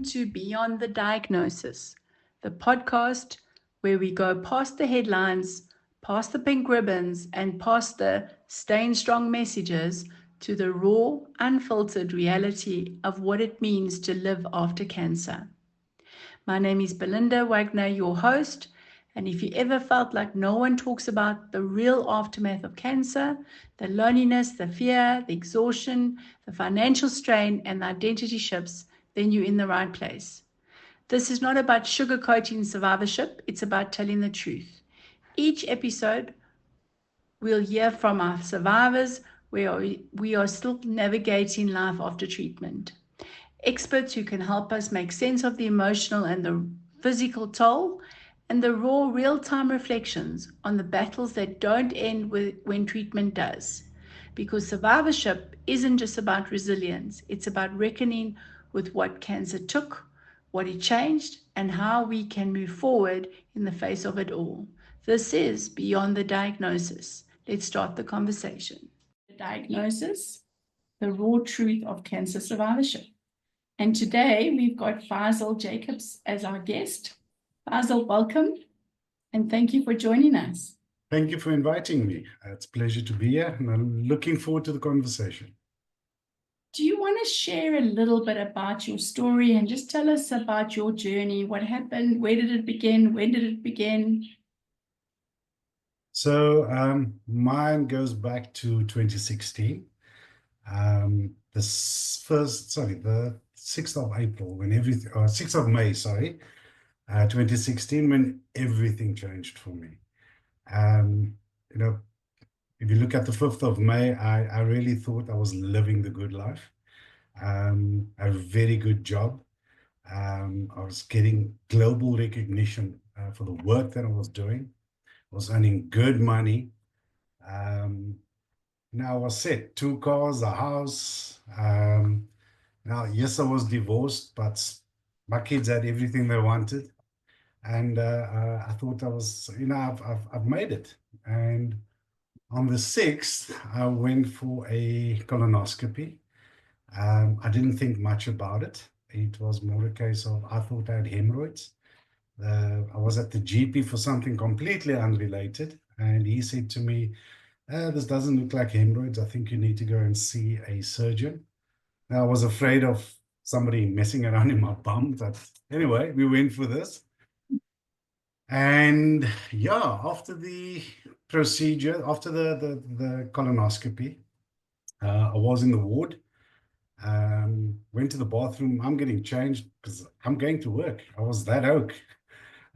to Beyond the Diagnosis, the podcast where we go past the headlines, past the pink ribbons, and past the staying strong messages to the raw, unfiltered reality of what it means to live after cancer. My name is Belinda Wagner, your host. And if you ever felt like no one talks about the real aftermath of cancer, the loneliness, the fear, the exhaustion, the financial strain, and the identity shifts, then you're in the right place. This is not about sugarcoating survivorship, it's about telling the truth. Each episode, we'll hear from our survivors where we are still navigating life after treatment. Experts who can help us make sense of the emotional and the physical toll, and the raw, real-time reflections on the battles that don't end when treatment does. Because survivorship isn't just about resilience, it's about reckoning with what cancer took, what it changed, and how we can move forward in the face of it all. This is Beyond the Diagnosis. Let's start the conversation. The diagnosis, the raw truth of cancer survivorship. And today we've got Faizel Jacobs as our guest. Faizel, welcome, and thank you for joining us. Thank you for inviting me. It's a pleasure to be here, and I'm looking forward to the conversation. Do you want to share a little bit about your story and just tell us about your journey? What happened? Where did it begin? When did it begin? So mine goes back to 2016. The 6th of April, when everything, or 6th of May, sorry, 2016, when everything changed for me. You know, if you look at the 5th of May, I really thought I was living the good life. A very good job. I was getting global recognition for the work that I was doing. I was earning good money. Now I was set, 2 cars, a house. Now, yes, I was divorced, but my kids had everything they wanted. And I thought I was, I've made it. And on the 6th, I went for a colonoscopy. I didn't think much about it. It was more a case of, I thought I had hemorrhoids. I was at the GP for something completely unrelated. And he said to me, this doesn't look like hemorrhoids. I think you need to go and see a surgeon. Now, I was afraid of somebody messing around in my bum. But anyway, we went for this. And yeah, after the procedure, after the colonoscopy, I was in the ward. Went to the bathroom. I'm getting changed because I'm going to work. I was that oak.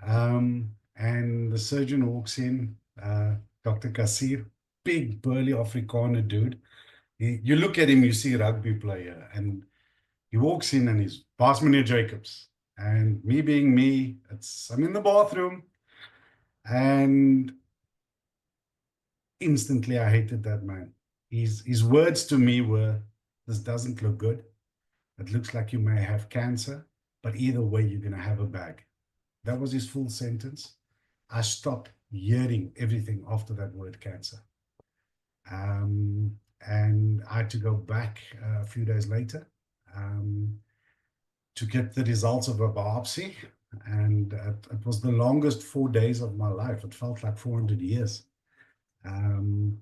And the surgeon walks in, Dr. Kassir, big burly Afrikaner dude. You look at him, you see a rugby player, and he walks in and he's Paas Meneer Jacobs. And me being me, I'm in the bathroom, and instantly I hated that man. His words to me were, this doesn't look good. It looks like you may have cancer, but either way, you're going to have a bag. That was his full sentence. I stopped hearing everything after that word cancer. And I had to go back a few days later to get the results of a biopsy. And it was the longest 4 days of my life. It felt like 400 years. And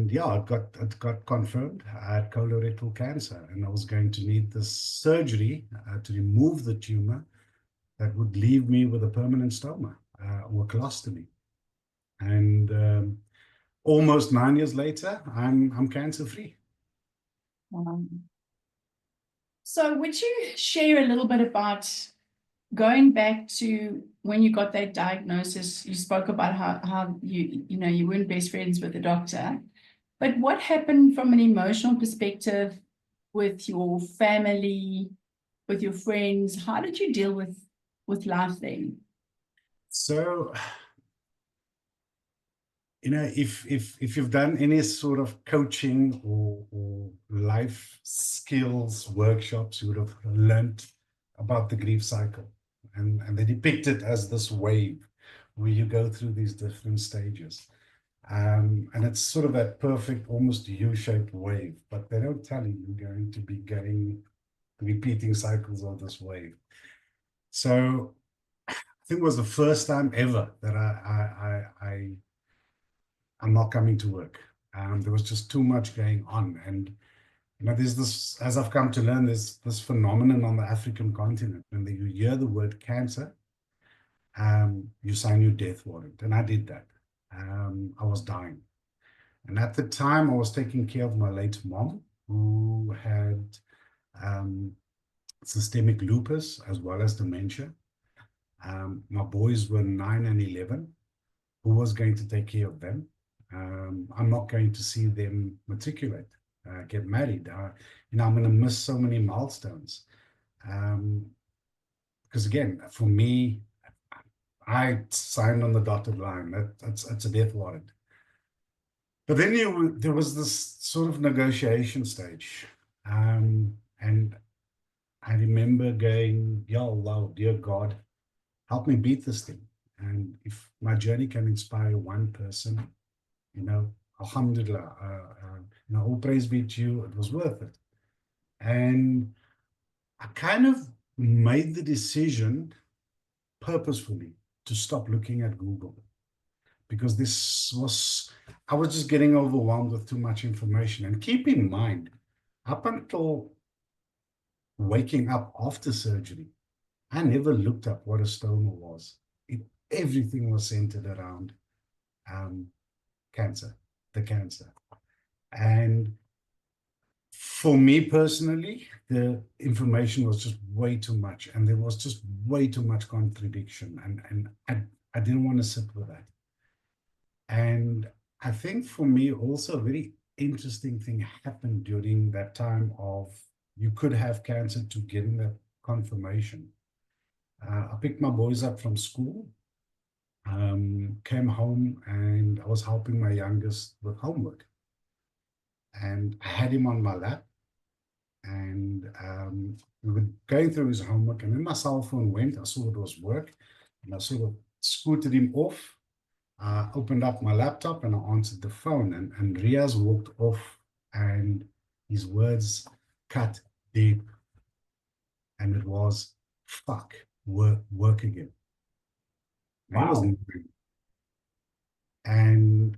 yeah, it got confirmed. I had colo-rectal cancer, and I was going to need this surgery to remove the tumor that would leave me with a permanent stoma or colostomy. And almost 9 years later, I'm cancer-free. So would you share a little bit about going back to when you got that diagnosis? You spoke about how you weren't best friends with the doctor, but what happened from an emotional perspective with your family, with your friends? How did you deal with life then? So, if you've done any sort of coaching or life skills workshops, you would have learned about the grief cycle. And they depict it as this wave where you go through these different stages. And it's sort of that perfect, almost U-shaped wave, but they don't tell you you're going to be going repeating cycles of this wave. So I think it was the first time ever that I'm not coming to work. There was just too much going on. And there's this, as I've come to learn, there's this phenomenon on the African continent. When you hear the word cancer, you sign your death warrant. And I did that. I was dying. And at the time, I was taking care of my late mom, who had systemic lupus as well as dementia. My boys were 9 and 11. Who was going to take care of them? I'm not going to see them matriculate, get married. I'm going to miss so many milestones. Because again, for me, I signed on the dotted line. It's a death warrant. But then there was this sort of negotiation stage. And I remember going, Ya Allah, dear God, help me beat this thing. And if my journey can inspire one person, alhamdulillah, all praise be to you, it was worth it. And I kind of made the decision purposefully to stop looking at Google, because I was just getting overwhelmed with too much information. And keep in mind, up until waking up after surgery, I never looked up what a stoma was. Everything was centered around cancer, the cancer. And for me personally, the information was just way too much, and there was just way too much contradiction, and I didn't want to sit with that. And I think for me also a very interesting thing happened during that time of you could have cancer to getting that confirmation. I picked my boys up from school, came home, and I was helping my youngest with homework. And I had him on my lap, and we were going through his homework, and then my cell phone went. I saw it was work, and I sort of scooted him off, opened up my laptop, and I answered the phone, and Riaz walked off, and his words cut deep, and it was, fuck, work again. Wow. He was angry. And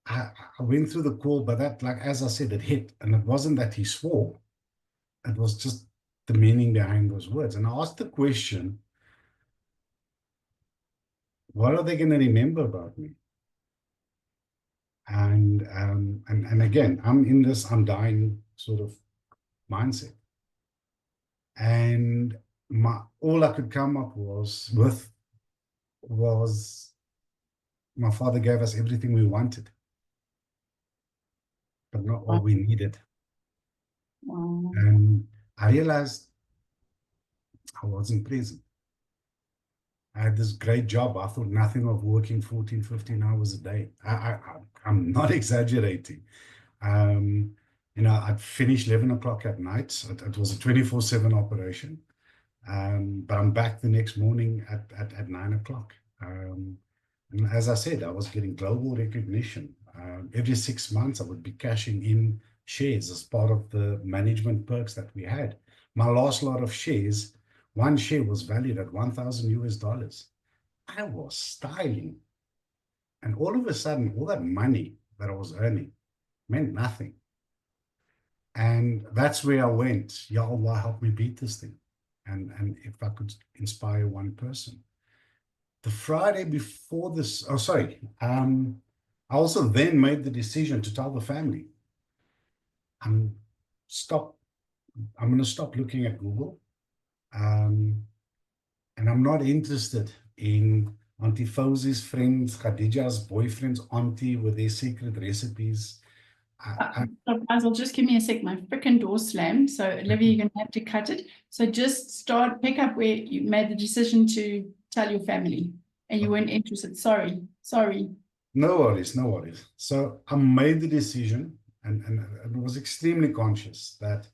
I went through the call, but that, like, as I said, it hit. And it wasn't that he swore. It was just the meaning behind those words. And I asked the question, what are they going to remember about me? And again, I'm in this I'm dying sort of mindset. And all I could come up with was my father gave us everything we wanted, but not all we needed. And I realized I wasn't present. I had this great job. I thought nothing of working 14, 15 hours a day. I'm not exaggerating. I'd finish 11 o'clock at night. It was a 24/7 operation. But I'm back the next morning at 9 o'clock. And as I said, I was getting global recognition. Every 6 months, I would be cashing in shares as part of the management perks that we had. My last lot of shares, one share was valued at $1,000. I was styling. And all of a sudden, all that money that I was earning meant nothing. And that's where I went, Ya Allah, help me beat this thing. And if I could inspire one person. The Friday before this, I also then made the decision to tell the family, I'm going to stop looking at Google. And I'm not interested in Auntie Fauzi's friends, Khadija's boyfriend's auntie with their secret recipes. Faizel, just give me a sec. My freaking door slammed. So, Olivia, you're going to have to cut it. So just pick up where you made the decision to tell your family and you weren't interested. Sorry. No worries. So I made the decision and was extremely conscious that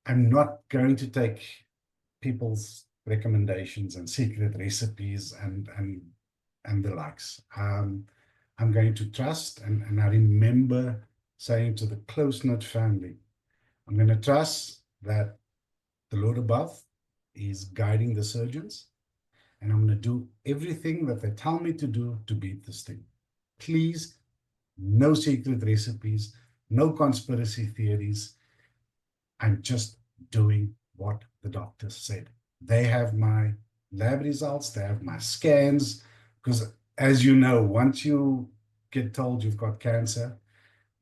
I'm not going to take people's recommendations and secret recipes and the likes. I'm going to trust, and I remember saying to the close-knit family, I'm going to trust that the Lord above is guiding the surgeons, and I'm going to do everything that they tell me to do to beat this thing. Please, no secret recipes, no conspiracy theories. I'm just doing what the doctor said. They have my lab results, they have my scans, because as you know, once you get told you've got cancer,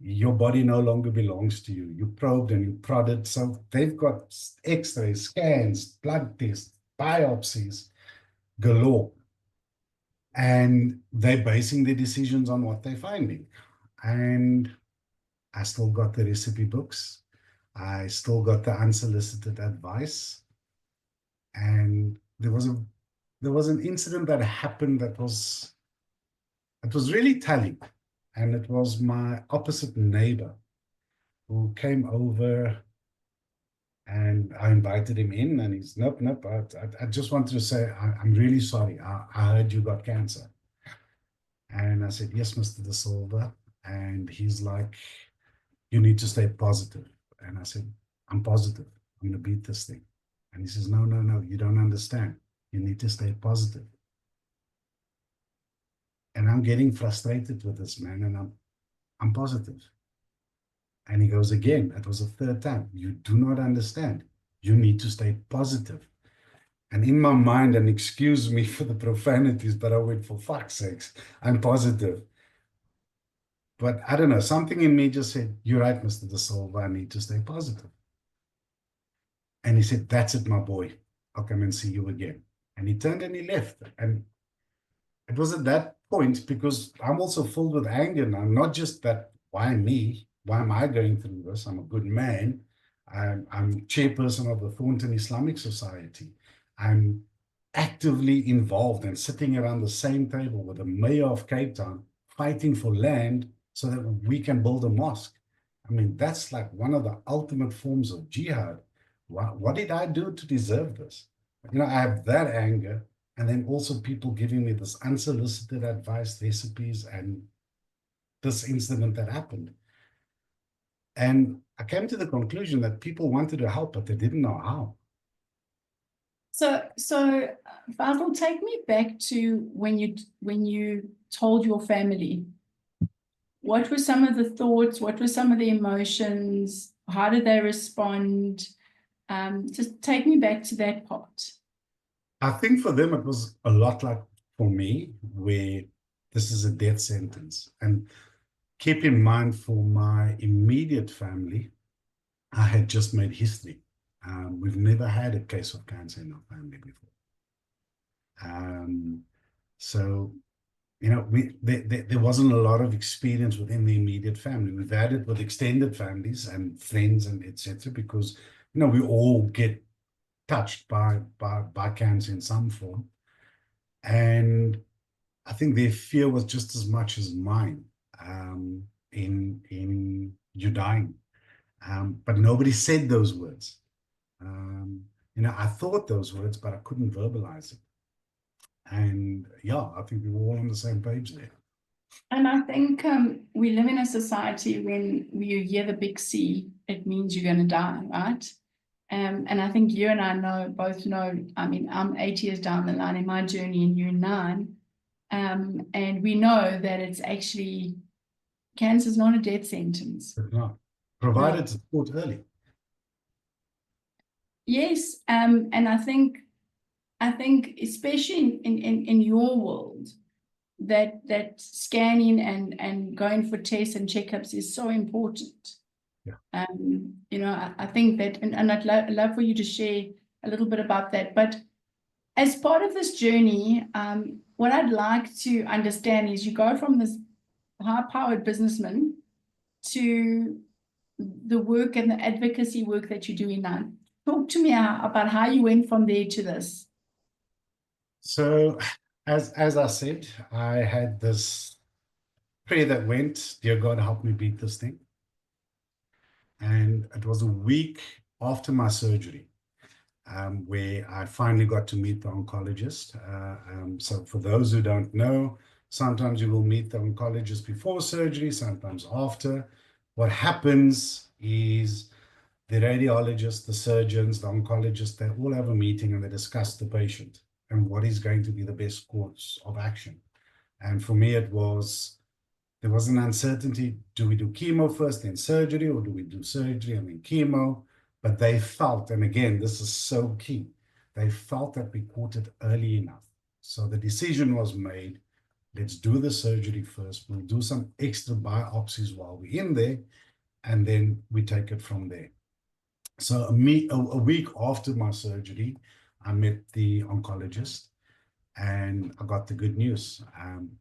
your body no longer belongs to you. You probed and you prodded. So they've got x-rays, scans, blood tests, biopsies galore. And they're basing their decisions on what they're finding. And I still got the recipe books. I still got the unsolicited advice. And there was an incident that happened that was really telling. And it was my opposite neighbor who came over, and I invited him in, and he's, nope, nope. I just wanted to say, I'm really sorry. I heard you got cancer. And I said, yes, Mr. De Silva. And he's like, you need to stay positive. And I said, I'm positive. I'm going to beat this thing. And he says, no, no, no, you don't understand. You need to stay positive. And I'm getting frustrated with this man, and I'm positive. And he goes again, it was a third time. You do not understand. You need to stay positive. And in my mind, and excuse me for the profanities, but I went, for fuck's sakes, I'm positive. But I don't know, something in me just said, you're right, Mr. De Silva, I need to stay positive. And he said, that's it, my boy. I'll come and see you again. And he turned and he left. And it was at that point, because I'm also filled with anger now, not just that, why me? Why am I going through this? I'm a good man. I'm chairperson of the Thornton Islamic Society. I'm actively involved and sitting around the same table with the mayor of Cape Town, fighting for land so that we can build a mosque. I mean, that's like one of the ultimate forms of jihad. What did I do to deserve this? I have that anger, and then also people giving me this unsolicited advice, recipes, and this incident that happened. And I came to the conclusion that people wanted to help, but they didn't know how. So Faizel, take me back to when you told your family. What were some of the thoughts? What were some of the emotions? How did they respond? Just take me back to that part. I think for them, it was a lot like for me, where this is a death sentence. And keep in mind, for my immediate family, I had just made history. We've never had a case of cancer in our family before. So, there wasn't a lot of experience within the immediate family. We've had it with extended families and friends and etc. because, we all get touched by cancer in some form. And I think their fear was just as much as mine, in you dying. But nobody said those words. I thought those words, but I couldn't verbalize it. And yeah, I think we were all on the same page there. And I think we live in a society when you hear the big C, it means you're going to die, right? And I think you and I both know, I mean, I'm 8 years down the line in my journey and you're 9. And we know that it's actually, cancer is not a death sentence. It's not. Provided it's caught early. Yes. And I think especially in your world, that scanning and going for tests and checkups is so important. Yeah. I think that, and I'd love for you to share a little bit about that. But as part of this journey, what I'd like to understand is you go from this high-powered businessman to the work and the advocacy work that you're doing now. Talk to me about how you went from there to this. So, as I said, I had this prayer that went, dear God, help me beat this thing. And it was a week after my surgery, where I finally got to meet the oncologist. So for those who don't know, sometimes you will meet the oncologist before surgery, sometimes after. What happens is the radiologist, the surgeons, the oncologist, they all have a meeting and they discuss the patient and what is going to be the best course of action. And for me, there was an uncertainty. Do we do chemo first, then surgery, or do we do surgery and then chemo? But they felt, and again, this is so key, they felt that we caught it early enough. So the decision was made, let's do the surgery first. We'll do some extra biopsies while we're in there, and then we take it from there. So a week after my surgery, I met the oncologist and I got the good news.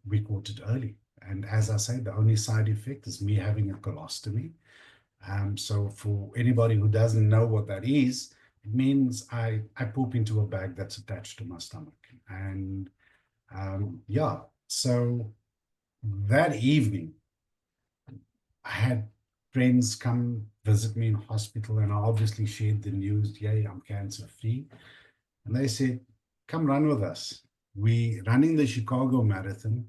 We caught it early. And as I say, the only side effect is me having a colostomy. So for anybody who doesn't know what that is, it means I poop into a bag that's attached to my stomach. And yeah, so that evening, I had friends come visit me in hospital, and I obviously shared the news, yay, I'm cancer free. And they said, come run with us. We're running the Chicago Marathon.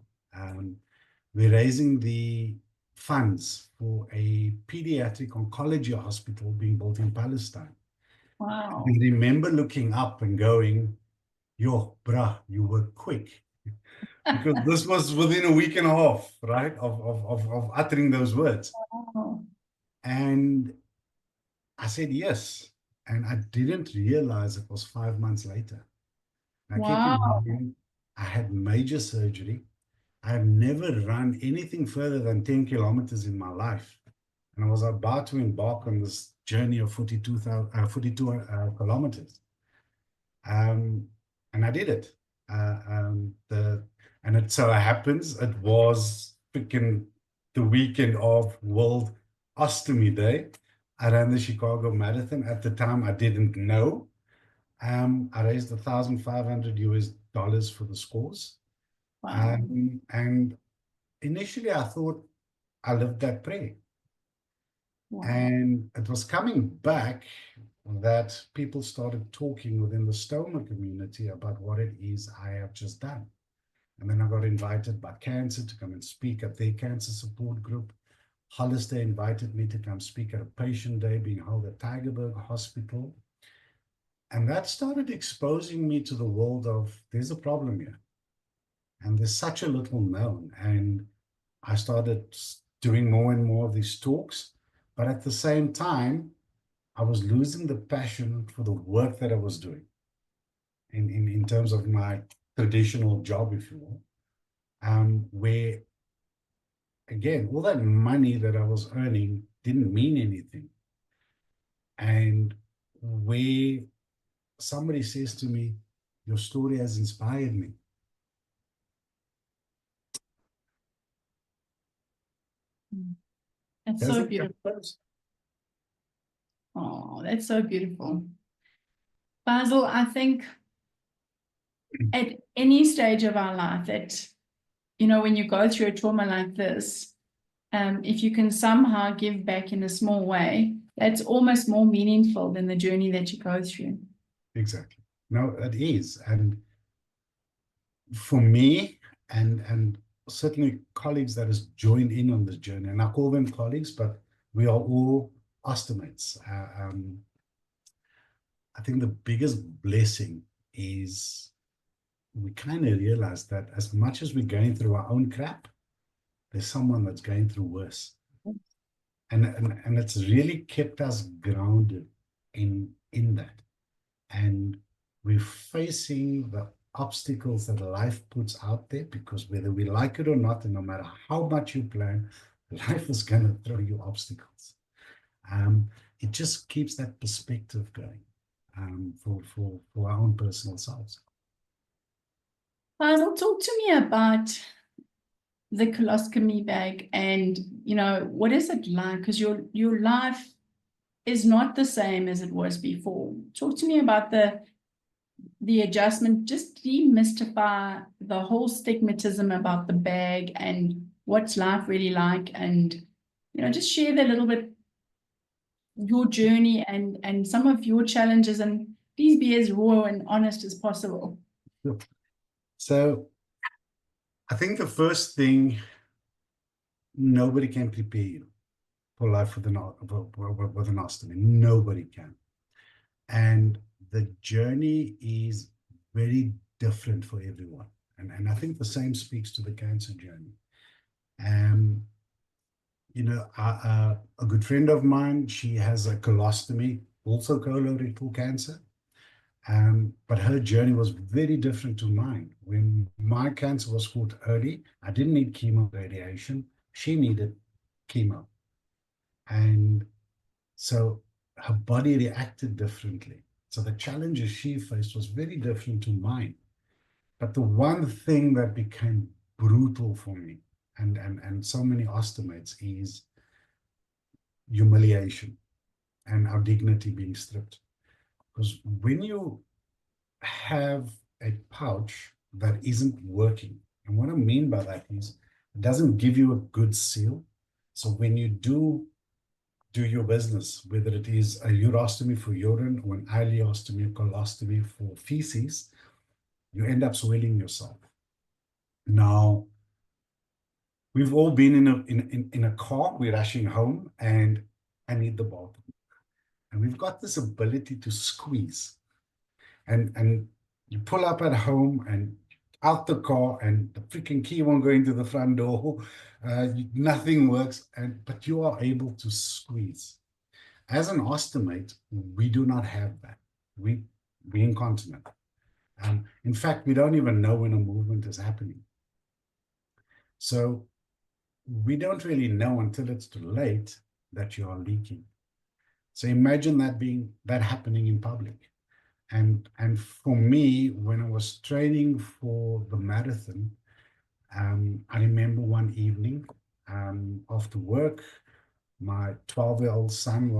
We're raising the funds for a pediatric oncology hospital being built in Palestine. Wow. I remember looking up and going, yo, bruh, you were quick. Because this was within a week and a half, right, of uttering those words. Wow. And I said yes. And I didn't realize it was 5 months later. Now, keep in Wow. mind, I had major surgery. I have never run anything further than 10 kilometers in my life. And I was about to embark on this journey of 42 kilometers. And I did it. And it so happens it was freaking the weekend of World Ostomy Day. I ran the Chicago Marathon. At the time, I didn't know. I raised $1,500 for the scores. Wow. And initially, I thought I lived that prayer. Wow. And it was coming back that people started talking within the stoma community about what it is I have just done. And then I got invited by Cancer to come and speak at their cancer support group. Hollister invited me to come speak at a patient day being held at Tygerberg Hospital. And that started exposing me to the world of there's a problem here. And there's such a little known. And I started doing more and more of these talks. But at the same time, I was losing the passion for the work that I was doing in terms of my traditional job, if you will, where, again, all that money that I was earning didn't mean anything. And where somebody says to me, your story has inspired me. That's so beautiful. Oh, that's so beautiful. Faizel, I think at any stage of our life that, when you go through a trauma like this, if you can somehow give back in a small way, that's almost more meaningful than the journey that you go through. Exactly. No, it is. And for me, and certainly colleagues that has joined in on this journey, and I call them colleagues, but we are all ostomates. I think the biggest blessing is we kind of realize that as much as we're going through our own crap, there's someone that's going through worse. And it's really kept us grounded in that. And we're facing the obstacles that life puts out there, because whether we like it or not, and no matter how much you plan, life is going to throw you obstacles. It just keeps that perspective going for our own personal selves. Faizel, talk to me about the colostomy bag and, what is it like? Because your life is not the same as it was before. Talk to me about the adjustment, just demystify the whole stigmatism about the bag and what's life really like, and just share a little bit your journey and some of your challenges, and please be as raw and honest as possible. So I think the first thing, nobody can prepare you pull life with an ostomy. Nobody can. And the journey is very different for everyone. And I think the same speaks to the cancer journey. Um, a good friend of mine, she has a colostomy, also colorectal cancer. But her journey was very different to mine. When my cancer was caught early, I didn't need chemo radiation. She needed chemo. And so her body reacted differently. So the challenges she faced was very different to mine. But the one thing that became brutal for me and so many ostomates is humiliation and our dignity being stripped. Because when you have a pouch that isn't working, and what I mean by that is it doesn't give you a good seal. So when you do your business, whether it is a urostomy for urine or an ileostomy or colostomy for feces, you end up swelling yourself. Now, we've all been in a car, we're rushing home, and I need the bathroom. And we've got this ability to squeeze. And you pull up at home and out the car, and the freaking key won't go into the front door. Nothing works, but you are able to squeeze. As an ostomate, we do not have that. We're incontinent. In fact, we don't even know when a movement is happening. So we don't really know until it's too late that you are leaking. So imagine that happening in public. And for me, when I was training for the marathon, I remember one evening after work, my 12-year-old son he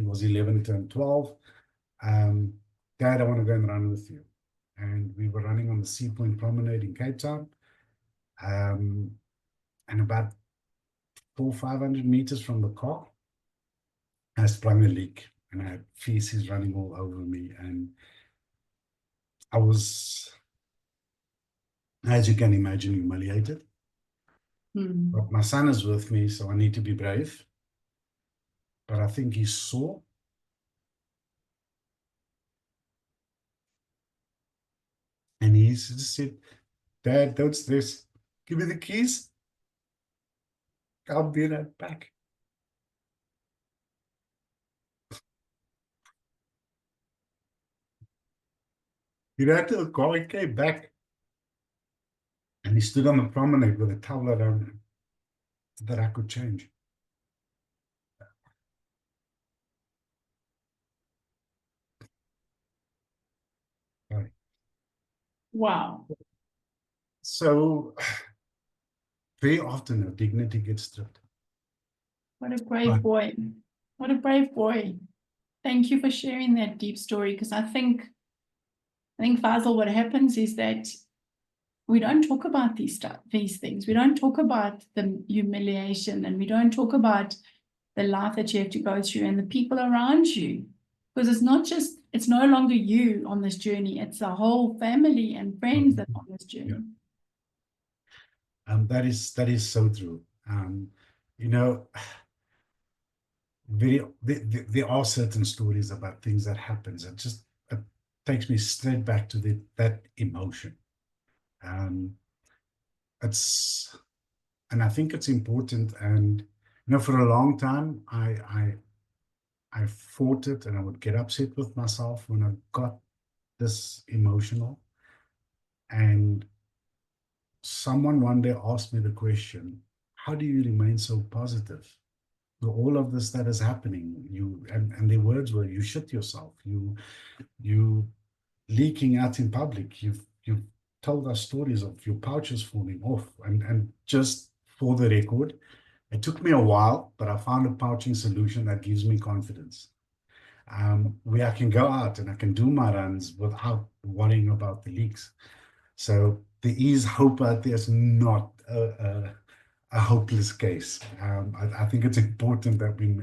was 11 turned 12. Dad, I want to go and run with you. And we were running on the Sea Point Promenade in Cape Town. And about 500 meters from the car, I sprung a leak and I had feces running all over me. And I was, as you can imagine, humiliated. But my son is with me, so I need to be brave. But I think he saw. And he just said, Dad, don't stress. Give me the keys. I'll be right back. He ran to the car, he came back. And he stood on the promenade with a towel around him that I could change. Right. Wow. So very often our dignity gets stripped. What a brave boy. What a brave boy. Thank you for sharing that deep story, because I think Faizel, what happens is that we don't talk about these things. We don't talk about the humiliation, and we don't talk about the life that you have to go through and the people around you. Because it's no longer you on this journey, it's the whole family and friends that are on this journey. Yeah. That is so true. You know, there are certain stories about things that happens. It takes me straight back to that emotion. And I think it's important. And for a long time, I fought it, and I would get upset with myself when I got this emotional. And someone one day asked me the question, how do you remain so positive? So all of this that is happening, and their words were, you shit yourself, you leaking out in public, you've told us stories of your pouches falling off. And just for the record, it took me a while, but I found a pouching solution that gives me confidence. Where I can go out and I can do my runs without worrying about the leaks. So there is hope out there. It's not a hopeless case. I think it's important that we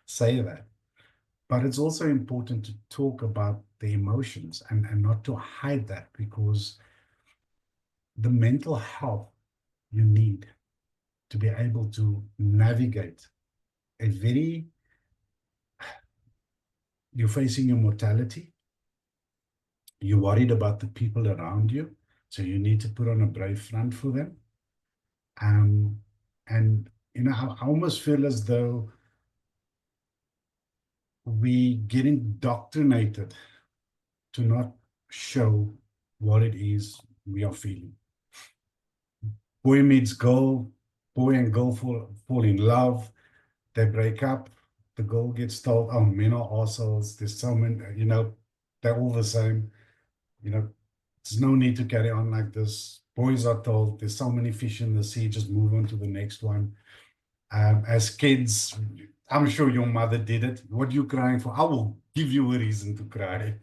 say that. But it's also important to talk about the emotions and not to hide that, because the mental health you need to be able to navigate a very, you're facing your mortality, you're worried about the people around you, so you need to put on a brave front for them. And I almost feel as though we get indoctrinated to not show what it is we are feeling. Boy meets girl, boy and girl fall in love, they break up, the girl gets told, oh, men are assholes, there's so many, they're all the same, there's no need to carry on like this. Boys are told there's so many fish in the sea, just move on to the next one. As kids, I'm sure your mother did it. What are you crying for? I will give you a reason to cry.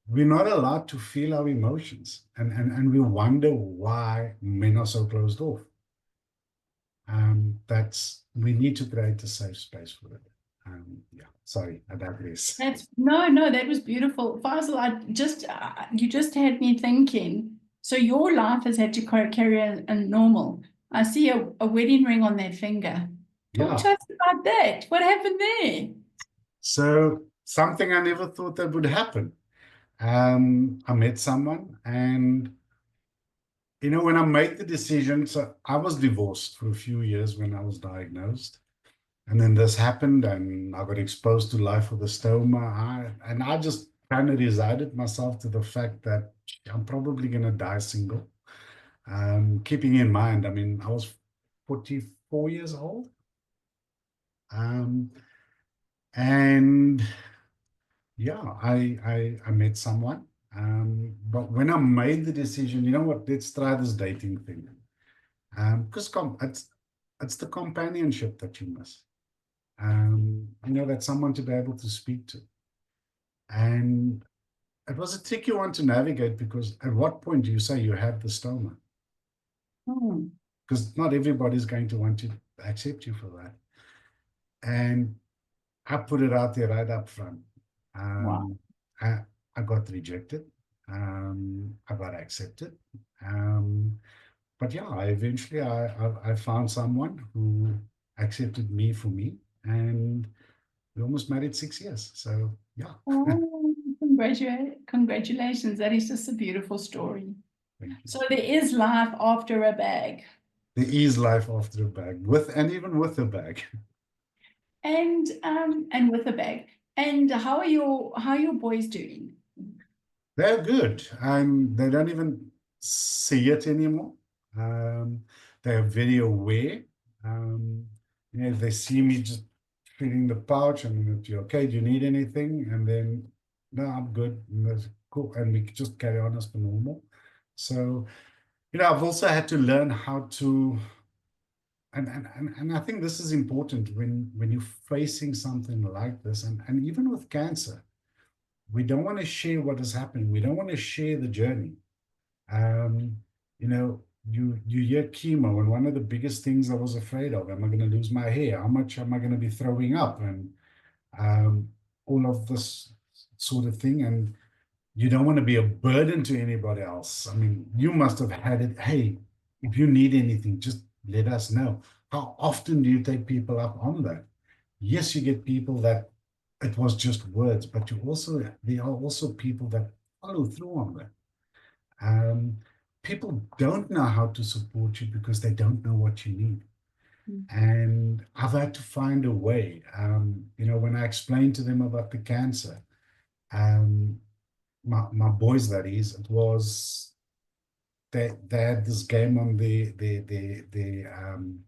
We're not allowed to feel our emotions, and we wonder why men are so closed off. We need to create a safe space for it. Yeah, sorry, I digress. No, that was beautiful. Faisal, you just had me thinking. So your life has had to carry a normal. I see a wedding ring on that finger. Talk to us about that. What happened there? So something I never thought that would happen. I met someone, and when I made the decision, so I was divorced for a few years when I was diagnosed. And then this happened, and I got exposed to life with a stoma. I just kind of resigned myself to the fact that I'm probably going to die single. Keeping in mind, I mean, I was 44 years old. And yeah, I met someone. But when I made the decision, you know what, let's try this dating thing. Because it's the companionship that you miss. That's someone to be able to speak to. And it was a tricky one to navigate, because at what point do you say you have the stoma? Because not everybody's going to want to accept you for that. And I put it out there right up front. Wow. I got rejected. I got accepted. But yeah, eventually I found someone who accepted me for me, and we almost married 6 years. So yeah. Oh, congratulations. That is just a beautiful story. Thank you. So there is life after a bag. There is life after a bag, and even with a bag. And with a bag. And how are your boys doing? They're good. They don't even see it anymore. They're very aware. If they see me just feeling the pouch, and you're okay, do you need anything? And then, no, I'm good. And that's cool. And we just carry on as per normal. So, I've also had to learn how to, and I think this is important when you're facing something like this, and even with cancer, we don't want to share what is happening. We don't want to share the journey. You hear chemo, and one of the biggest things I was afraid of, am I going to lose my hair? How much am I going to be throwing up? And all of this sort of thing. And you don't want to be a burden to anybody else. I mean, you must have had it. Hey, if you need anything, just let us know. How often do you take people up on that? Yes, you get people that it was just words, but there are also people that follow through on that. People don't know how to support you because they don't know what you need. And I've had to find a way. When I explained to them about the cancer, my boys, that is, it was they had this game on the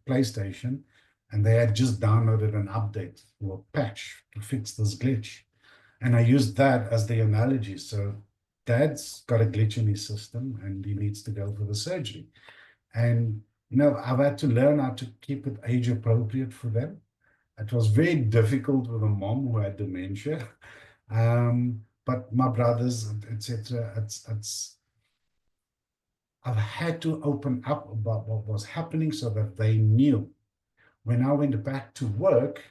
PlayStation, and they had just downloaded an update or a patch to fix this glitch. And I used that as the analogy. So dad's got a glitch in his system, and he needs to go for the surgery. And, I've had to learn how to keep it age appropriate for them. It was very difficult with a mom who had dementia. But my brothers, etc., I've had to open up about what was happening so that they knew. When I went back to work,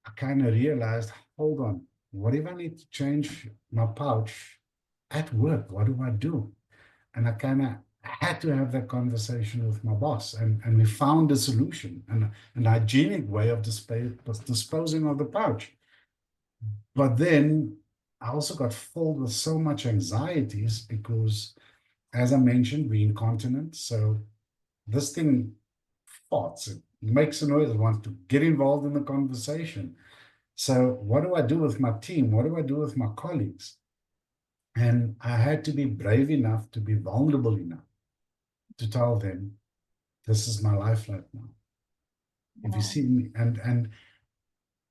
I kind of realized, hold on, what if I need to change my pouch at work? What do I do? And I kind of I had to have that conversation with my boss, and we found a solution, an hygienic way of disposing of the pouch. But then I also got filled with so much anxieties because, as I mentioned, we're incontinent. So this thing farts, it makes a noise, it wants to get involved in the conversation. So what do I do with my team? What do I do with my colleagues? And I had to be brave enough to be vulnerable enough to tell them, this is my life right now. If you Wow. see me, and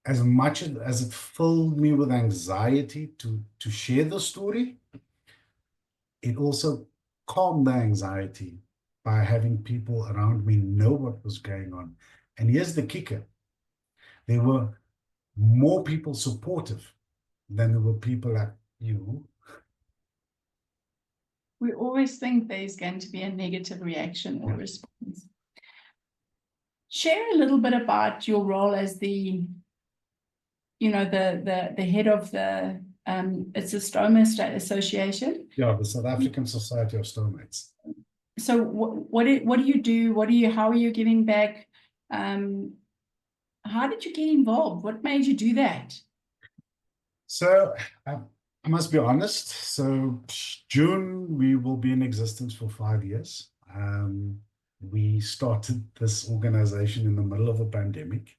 as much as it filled me with anxiety to share the story, it also calmed the anxiety by having people around me know what was going on. And here's the kicker: there were more people supportive than there were people like you. We always think there's going to be a negative reaction or response. Share a little bit about your role as the head of the it's a stoma association. Yeah, the South African Society of Stomates. So what do you do? How are you giving back? How did you get involved? What made you do that? So I must be honest. So June, we will be in existence for 5 years. We started this organization in the middle of a pandemic.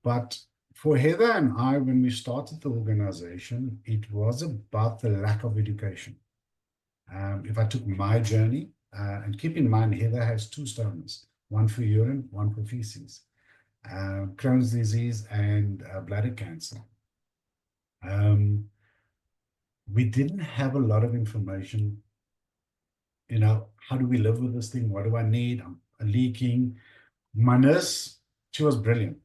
But for Heather and I, when we started the organization, it was about the lack of education. If I took my journey, and keep in mind, Heather has two stomas, one for urine, one for feces, Crohn's disease and bladder cancer. We didn't have a lot of information. How do we live with this thing? What do I need? I'm leaking. My nurse, she was brilliant.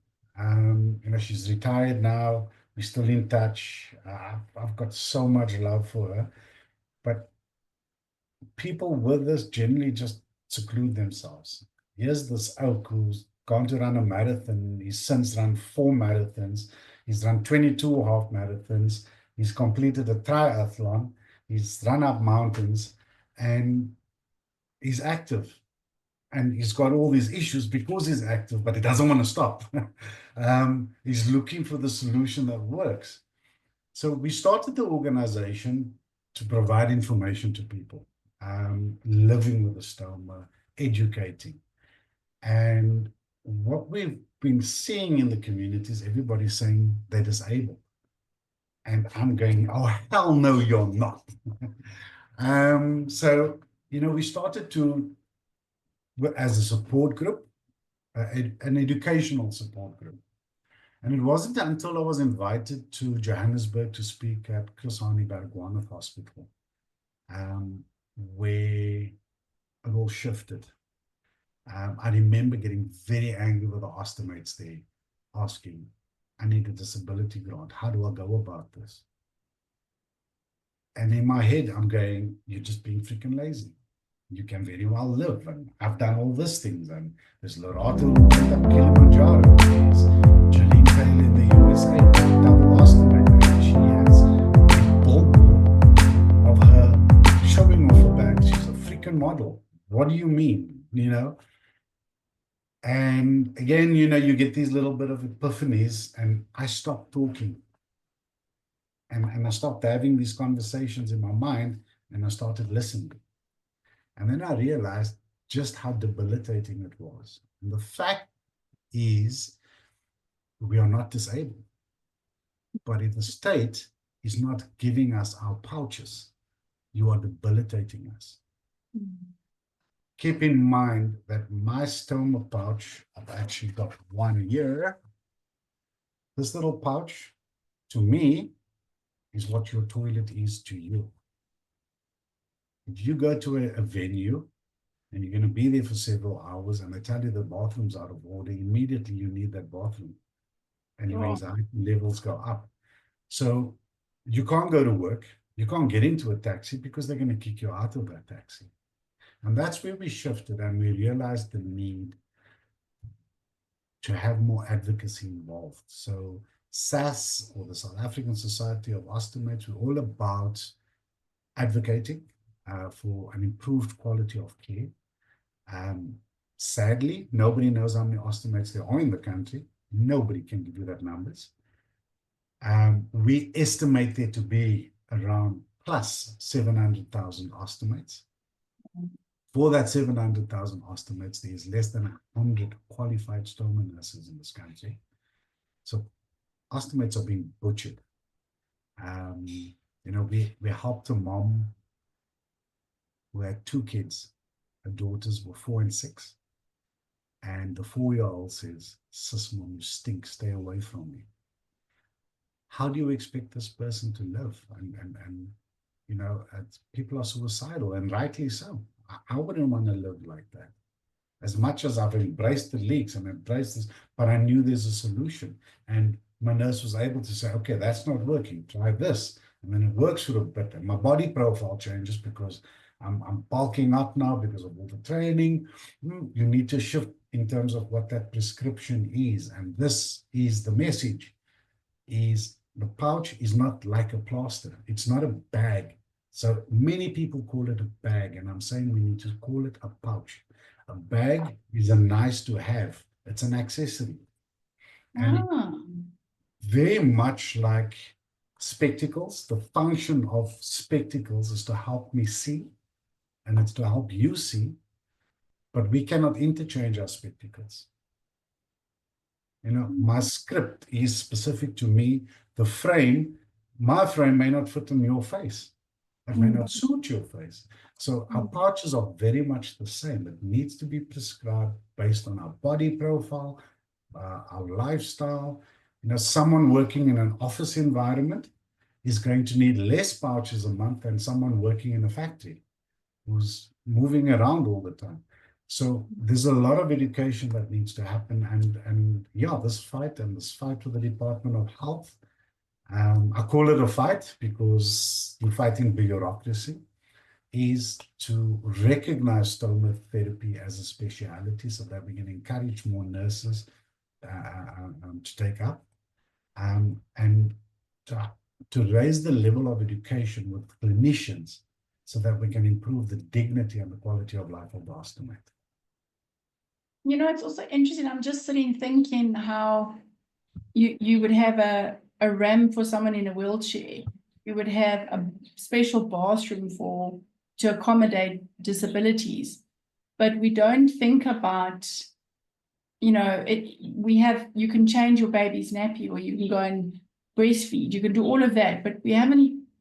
She's retired now. We're still in touch. I've got so much love for her. But people with this generally just seclude themselves. Here's this oak who's gone to run a marathon. He's since run 4 marathons. He's run 22 half marathons. He's completed a triathlon. He's run up mountains, and he's active. And he's got all these issues because he's active, but he doesn't want to stop. He's looking for the solution that works. So we started the organization to provide information to people, living with a stoma, educating. And what we've been seeing in the community is everybody saying they're disabled. And I'm going, oh, hell no, you're not. So, we started to, as a support group, an educational support group. And it wasn't until I was invited to Johannesburg to speak at Chris Hani Baragwanath Hospital, where it all shifted. I remember getting very angry with the ostomates there, asking, I need a disability grant. How do I go about this? And in my head, I'm going, you're just being freaking lazy. You can very well live, and I've done all these things. And there's Lorato who went up Kilimanjaro. There's Jolene Taylor in the USA, double ostomate, and she has a billboard of her showing off her back. She's a freaking model. What do you mean? And again, you get these little bit of epiphanies, and I stopped talking. And I stopped having these conversations in my mind, and I started listening. And then I realized just how debilitating it was. And the fact is, we are not disabled, but if the state is not giving us our pouches, you are debilitating us. Mm-hmm. Keep in mind that my stoma pouch, I've actually got 1 year. This little pouch, to me, is what your toilet is to you. If you go to a venue and you're going to be there for several hours and they tell you the bathroom's out of order, immediately you need that bathroom and your anxiety levels go up. So you can't go to work, you can't get into a taxi because they're going to kick you out of that taxi. And that's where we shifted, and we realized the need to have more advocacy involved. So SASS, or the South African Society of Ostomates, we're all about advocating. for an improved quality of care. Sadly, nobody knows how many ostomates there are in the country. Nobody can give you that numbers. We estimate there to be around plus 700,000 ostomates. For that 700,000 ostomates, there is less than 100 qualified stoma nurses in this country. So ostomates are being butchered. We helped a mom who had 2 kids. Her daughters were 4 and 6. And the 4-year-old says, "Sis, mom, you stink, stay away from me." How do you expect this person to live? And people are suicidal, and rightly so. I wouldn't want to live like that. As much as I've embraced the leaks and embraced this, but I knew there's a solution. And my nurse was able to say, "Okay, that's not working. Try this." And then it works for a bit. And my body profile changes because I'm bulking up now because of all the training. You need to shift in terms of what that prescription is. And this is the message, is the pouch is not like a plaster. It's not a bag. So many people call it a bag, and I'm saying we need to call it a pouch. A bag is a nice to have. It's an accessory. And very much like spectacles, the function of spectacles is to help me see, and it's to help you see, but we cannot interchange our spectacles. My script is specific to me. The frame, my frame may not fit in your face. It may not suit your face. So our pouches are very much the same. It needs to be prescribed based on our body profile, our lifestyle. Someone working in an office environment is going to need less pouches a month than someone working in a factory who's moving around all the time. So there's a lot of education that needs to happen. And this fight with the Department of Health, I call it a fight because we're fighting bureaucracy, is to recognize stoma therapy as a specialty so that we can encourage more nurses to take up, and to raise the level of education with clinicians so that we can improve the dignity and the quality of life of the ostomate. It's also interesting. I'm just sitting thinking how you would have a ramp for someone in a wheelchair. You would have a special bathroom to accommodate disabilities. But we don't think about, you can change your baby's nappy, or you can go and breastfeed. You can do all of that, but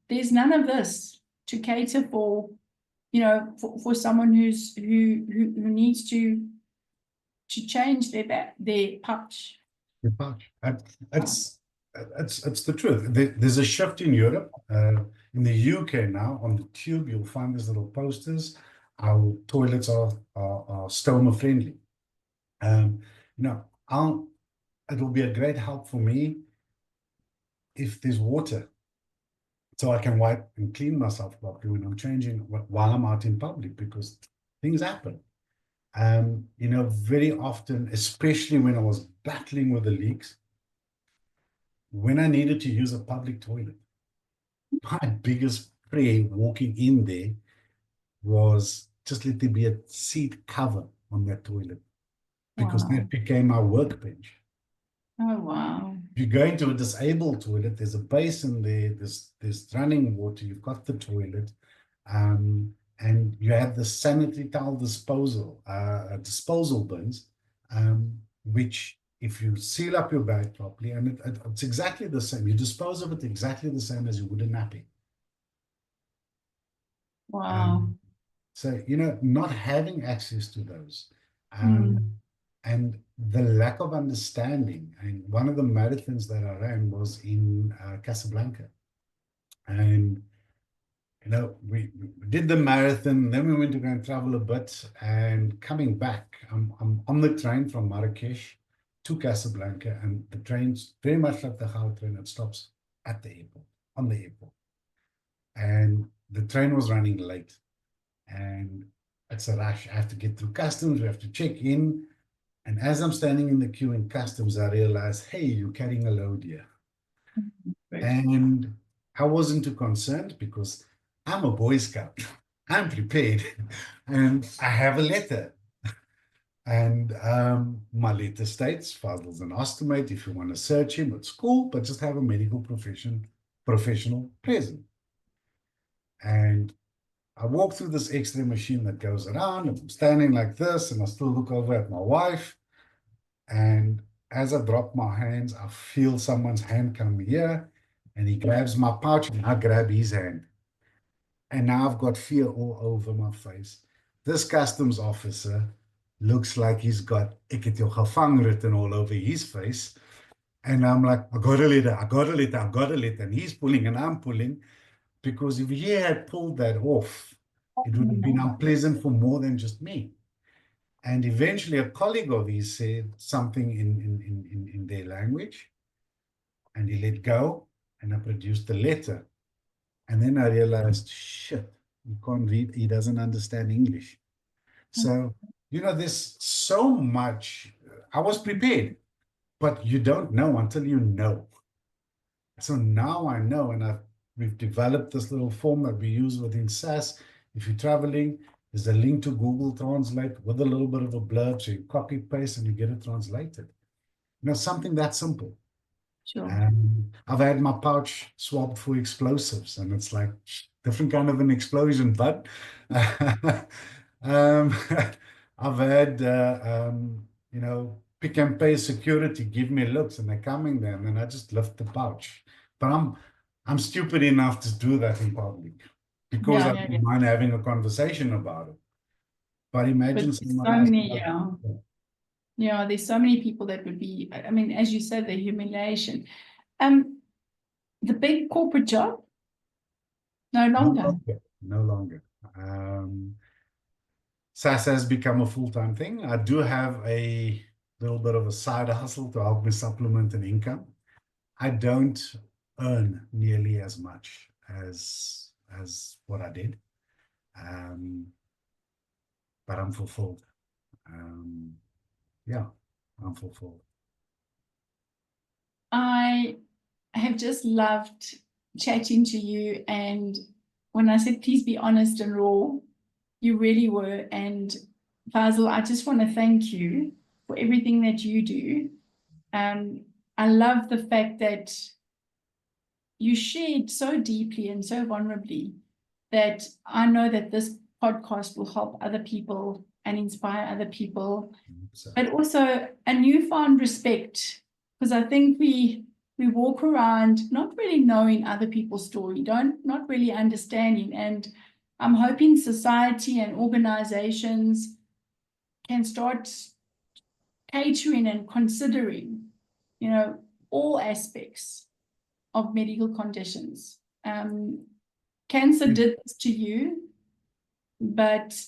there's none of this to cater for, for someone who needs to change their pouch. The pouch. It's the truth. There's a shift in Europe. In the UK now, on the tube, you'll find these little posters. Our toilets are stoma friendly. It'll be a great help for me if there's water, so I can wipe and clean myself properly when I'm changing while I'm out in public, because things happen. Very often, especially when I was battling with the leaks, when I needed to use a public toilet, my biggest prayer walking in there was just let there be a seat cover on that toilet, because that became my workbench. Oh, wow. If you go into a disabled toilet, there's a basin there, there's running water, you've got the toilet, and you have the sanitary towel disposal bins, which, if you seal up your bag properly, and it's exactly the same, you dispose of it exactly the same as you would a nappy. Wow. So, not having access to those, and the lack of understanding. And one of the marathons that I ran was in Casablanca. And, we did the marathon, then we went to go and travel a bit. And coming back, I'm on the train from Marrakesh to Casablanca. And the train's very much like the Gautrain. It stops at the airport, on the airport. And the train was running late. And it's a rush. I have to get through customs. We have to check in. And as I'm standing in the queue in customs, I realized, hey, you're carrying a load here. Right. And I wasn't too concerned because I'm a Boy Scout. I'm prepared. And I have a letter. And my letter states, Faizel's an ostomate. If you want to search him, it's cool, but just have a medical professional present. And I walk through this X-ray machine that goes around, and I'm standing like this, and I still look over at my wife. And as I drop my hands, I feel someone's hand come here, and he grabs my pouch, and I grab his hand. And now I've got fear all over my face. This customs officer looks like he's got "Ek het jou gevang" written all over his face. And I'm like, I got a letter, I got a letter, I got a letter. And he's pulling and I'm pulling, because if he had pulled that off, it would have been unpleasant for more than just me. And eventually a colleague of his said something in their language, and he let go, and I produced the letter. And then I realized, shit, he can't read, he doesn't understand English. So, there's so much. I was prepared, but you don't know until you know. So now I know, and we've developed this little form that we use within SASS. If you're traveling, there's a link to Google Translate with a little bit of a blurb, so you copy paste and you get it translated. Something that simple. Sure. I've had my pouch swapped for explosives, and it's like different kind of an explosion, but um, I've had pick and pay security give me looks, and they're coming there, and then I just lift the pouch. But I'm stupid enough to do that in public because I don't mind having a conversation about it. But imagine someone else. Yeah, there's so many people that would be, I mean, as you said, the humiliation. The big corporate job, no longer. No longer. SASS has become a full-time thing. I do have a little bit of a side hustle to help me supplement an income. I don't earn nearly as much as what I did, but I'm fulfilled. Yeah, I'm fulfilled. I have just loved chatting to you, and when I said please be honest and raw, you really were. And Faizel, I just want to thank you for everything that you do. I love the fact that you shared so deeply and so vulnerably that I know that this podcast will help other people and inspire other people, but also a newfound respect, because I think we walk around not really knowing other people's story, not really understanding. And I'm hoping society and organizations can start catering and considering, all aspects of medical conditions. Cancer did this to you, but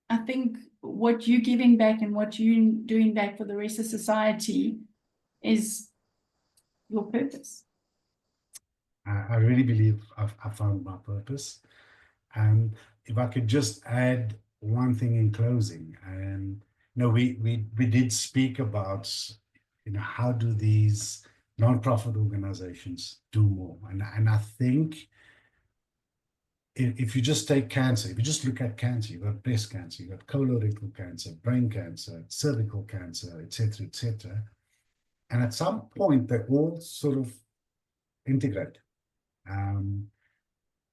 I think what you're giving back and what you're doing back for the rest of society is your purpose. I really believe I found my purpose. And if I could just add one thing in closing, and we did speak about how do these nonprofit organizations do more, and I think if you just take cancer, if you just look at cancer, you've got breast cancer, you've got colorectal cancer, brain cancer, cervical cancer, etc., etc. And at some point, they all sort of integrate.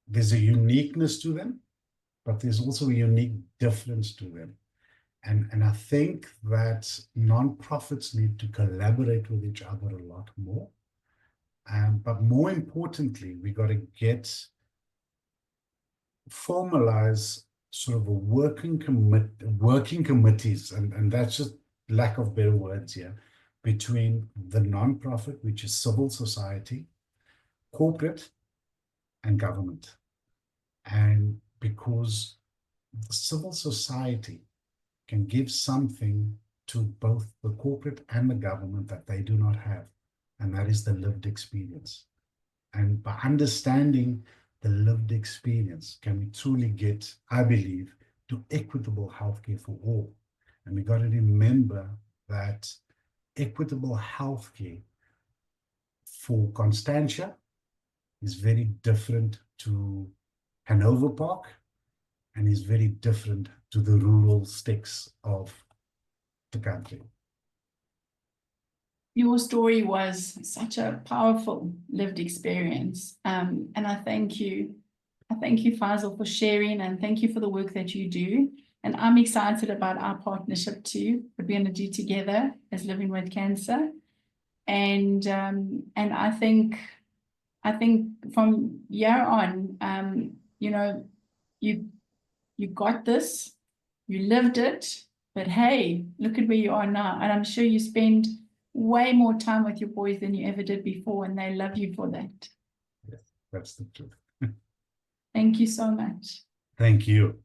There's a uniqueness to them, but there's also a unique difference to them. And I think that nonprofits need to collaborate with each other a lot more. But more importantly, we got to formalize sort of a working committees, and that's just lack of better words here, between the nonprofit, which is civil society, corporate, and government. And because the civil society can give something to both the corporate and the government that they do not have, and that is the lived experience. And by understanding the lived experience, can we truly get, I believe, to equitable healthcare for all. And we got to remember that equitable healthcare for Constantia is very different to Hanover Park, and is very different to the rural sticks of the country. Your story was such a powerful lived experience. And I thank you. I thank you, Faizel, for sharing, and thank you for the work that you do. And I'm excited about our partnership too, what we're going to do together as Living with Cancer. And I think from year on, you know, you got this, you lived it, but hey, look at where you are now. And I'm sure you spend way more time with your boys than you ever did before, and they love you for that. Yes, that's the truth. Thank you so much. Thank you.